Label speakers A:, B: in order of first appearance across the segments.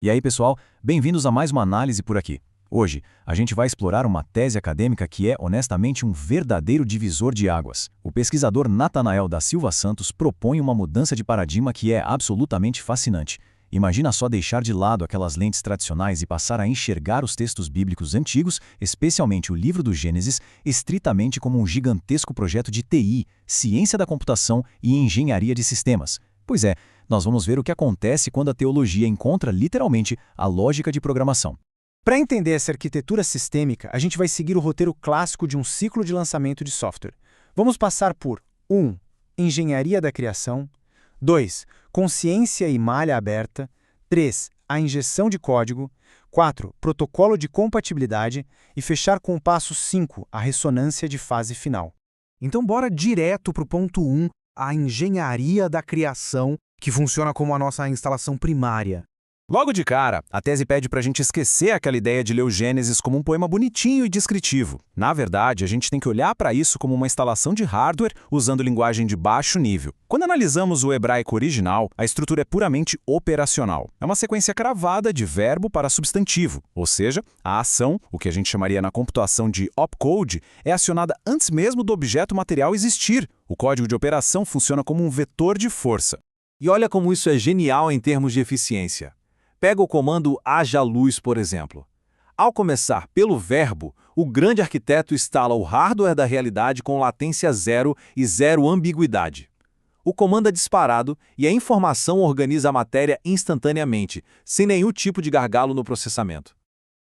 A: E aí, pessoal, bem-vindos a mais uma análise por aqui. Hoje, a gente vai explorar uma tese acadêmica que é, honestamente, um verdadeiro divisor de águas. O pesquisador Natanael da Silva Santos propõe uma mudança de paradigma que é absolutamente fascinante. Imagina só deixar de lado aquelas lentes tradicionais e passar a enxergar os textos bíblicos antigos, especialmente o livro do Gênesis, estritamente como um gigantesco projeto de TI, ciência da computação e engenharia de sistemas. Pois é, nós vamos ver o que acontece quando a teologia encontra literalmente a lógica de programação.
B: Para entender essa arquitetura sistêmica, a gente vai seguir o roteiro clássico de um ciclo de lançamento de software. Vamos passar por 1. Engenharia da criação. 2. Consciência e malha aberta. 3. A injeção de código. 4. Protocolo de compatibilidade. E fechar com o passo 5, a ressonância de fase final.
C: Então bora direto para o ponto 1, a engenharia da criação, que funciona como a nossa instalação primária.
A: Logo de cara, a tese pede para a gente esquecer aquela ideia de ler o Gênesis como um poema bonitinho e descritivo. Na verdade, a gente tem que olhar para isso como uma instalação de hardware usando linguagem de baixo nível. Quando analisamos o hebraico original, a estrutura é puramente operacional. É uma sequência cravada de verbo para substantivo, ou seja, a ação, o que a gente chamaria na computação de opcode, é acionada antes mesmo do objeto material existir. O código de operação funciona como um vetor de força.
D: E olha como isso é genial em termos de eficiência. Pega o comando haja luz, por exemplo. Ao começar pelo verbo, o grande arquiteto instala o hardware da realidade com latência zero e zero ambiguidade. O comando é disparado e a informação organiza a matéria instantaneamente, sem nenhum tipo de gargalo no processamento.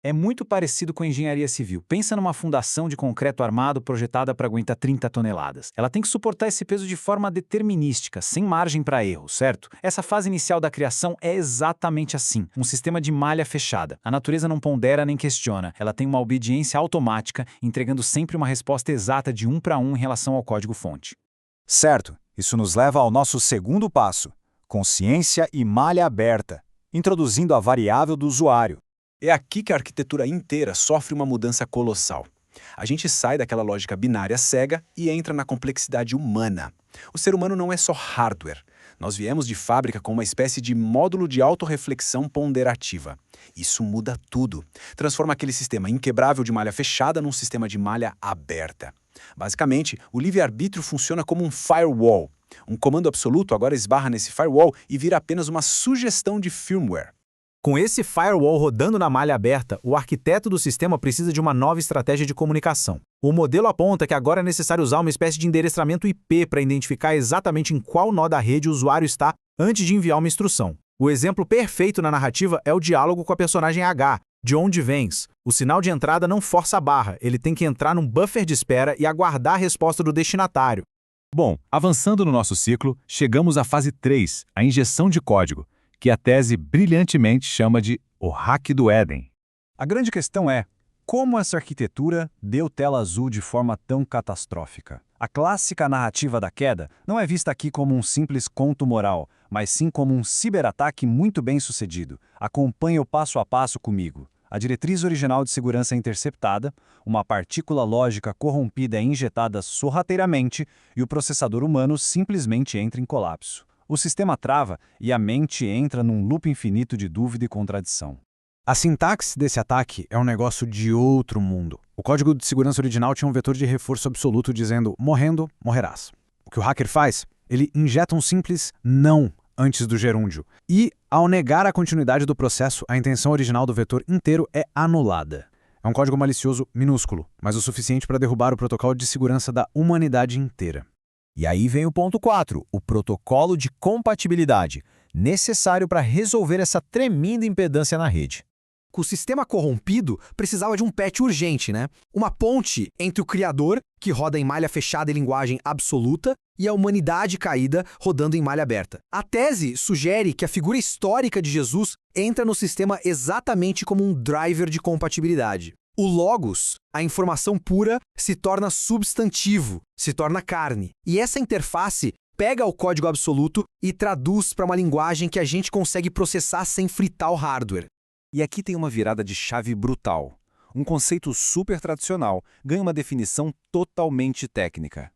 E: É muito parecido com a engenharia civil. Pensa numa fundação de concreto armado projetada para aguentar 30 toneladas. Ela tem que suportar esse peso de forma determinística, sem margem para erro, certo? Essa fase inicial da criação é exatamente assim, um sistema de malha fechada. A natureza não pondera nem questiona, ela tem uma obediência automática, entregando sempre uma resposta exata de 1 para 1 em relação ao código-fonte.
F: Certo, isso nos leva ao nosso segundo passo, consciência e malha aberta, introduzindo a variável do usuário.
G: É aqui que a arquitetura inteira sofre uma mudança colossal. A gente sai daquela lógica binária cega e entra na complexidade humana. O ser humano não é só hardware. Nós viemos de fábrica com uma espécie de módulo de autorreflexão ponderativa. Isso muda tudo. Transforma aquele sistema inquebrável de malha fechada num sistema de malha aberta. Basicamente, o livre-arbítrio funciona como um firewall. Um comando absoluto agora esbarra nesse firewall e vira apenas uma sugestão de firmware.
C: Com esse firewall rodando na malha aberta, o arquiteto do sistema precisa de uma nova estratégia de comunicação. O modelo aponta que agora é necessário usar uma espécie de endereçamento IP para identificar exatamente em qual nó da rede o usuário está antes de enviar uma instrução. O exemplo perfeito na narrativa é o diálogo com a personagem H, de onde vens. O sinal de entrada não força a barra, ele tem que entrar num buffer de espera e aguardar a resposta do destinatário.
A: Bom, avançando no nosso ciclo, chegamos à fase 3, a injeção de código, que a tese brilhantemente chama de o hack do Éden.
F: A grande questão é, como essa arquitetura deu tela azul de forma tão catastrófica? A clássica narrativa da queda não é vista aqui como um simples conto moral, mas sim como um ciberataque muito bem sucedido. Acompanhe o passo a passo comigo. A diretriz original de segurança é interceptada, uma partícula lógica corrompida é injetada sorrateiramente e o processador humano simplesmente entra em colapso. O sistema trava e a mente entra num loop infinito de dúvida e contradição.
B: A sintaxe desse ataque é um negócio de outro mundo. O código de segurança original tinha um vetor de reforço absoluto dizendo morrendo, morrerás. O que o hacker faz? Ele injeta um simples não antes do gerúndio. E, ao negar a continuidade do processo, a intenção original do vetor inteiro é anulada. É um código malicioso minúsculo, mas o suficiente para derrubar o protocolo de segurança da humanidade inteira.
H: E aí vem o ponto 4, o protocolo de compatibilidade, necessário para resolver essa tremenda impedância na rede.
C: O sistema corrompido precisava de um patch urgente, né? Uma ponte entre o criador, que roda em malha fechada e linguagem absoluta, e a humanidade caída rodando em malha aberta. A tese sugere que a figura histórica de Jesus entra no sistema exatamente como um driver de compatibilidade. O logos, a informação pura, se torna substantivo, se torna carne. E essa interface pega o código absoluto e traduz para uma linguagem que a gente consegue processar sem fritar o hardware.
G: E aqui tem uma virada de chave brutal. Um conceito super tradicional ganha uma definição totalmente técnica.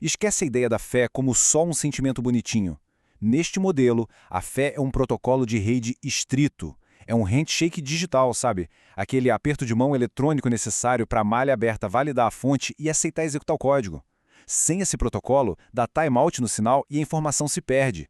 G: Esquece a ideia da fé como só um sentimento bonitinho. Neste modelo, a fé é um protocolo de rede estrito.
F: É um handshake digital, sabe? Aquele aperto de mão eletrônico necessário para a malha aberta validar a fonte e aceitar executar o código. Sem esse protocolo, dá timeout no sinal e a informação se perde.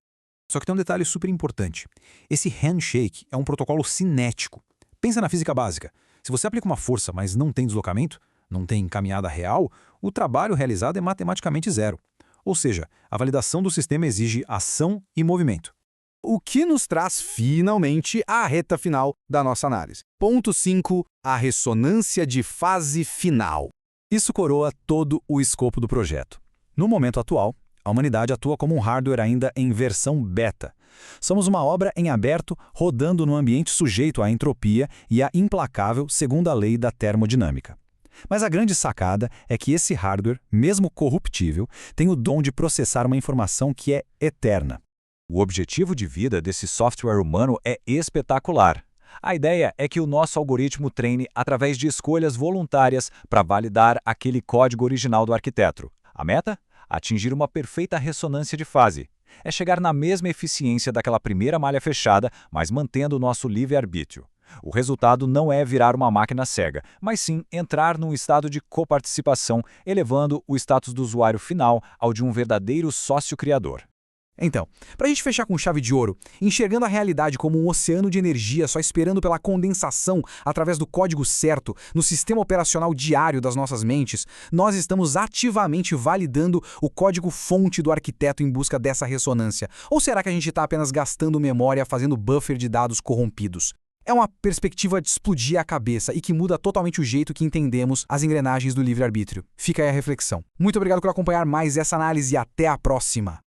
B: Só que tem um detalhe super importante. Esse handshake é um protocolo cinético. Pensa na física básica. Se você aplica uma força, mas não tem deslocamento, não tem caminhada real, o trabalho realizado é matematicamente zero. Ou seja, a validação do sistema exige ação e movimento.
C: O que nos traz, finalmente, à reta final da nossa análise. Ponto 5. A ressonância de fase final.
B: Isso coroa todo o escopo do projeto. No momento atual, a humanidade atua como um hardware ainda em versão beta. Somos uma obra em aberto, rodando num ambiente sujeito à entropia e à implacável segunda lei da termodinâmica. Mas a grande sacada é que esse hardware, mesmo corruptível, tem o dom de processar uma informação que é eterna.
A: O objetivo de vida desse software humano é espetacular. A ideia é que o nosso algoritmo treine através de escolhas voluntárias para validar aquele código original do arquiteto. A meta? Atingir uma perfeita ressonância de fase. É chegar na mesma eficiência daquela primeira malha fechada, mas mantendo o nosso livre-arbítrio. O resultado não é virar uma máquina cega, mas sim entrar num estado de coparticipação, elevando o status do usuário final ao de um verdadeiro sócio-criador.
C: Então, para a gente fechar com chave de ouro, enxergando a realidade como um oceano de energia só esperando pela condensação através do código certo no sistema operacional diário das nossas mentes, nós estamos ativamente validando o código-fonte do arquiteto em busca dessa ressonância. Ou será que a gente está apenas gastando memória fazendo buffer de dados corrompidos? É uma perspectiva de explodir a cabeça e que muda totalmente o jeito que entendemos as engrenagens do livre-arbítrio. Fica aí a reflexão. Muito obrigado por acompanhar mais essa análise e até a próxima!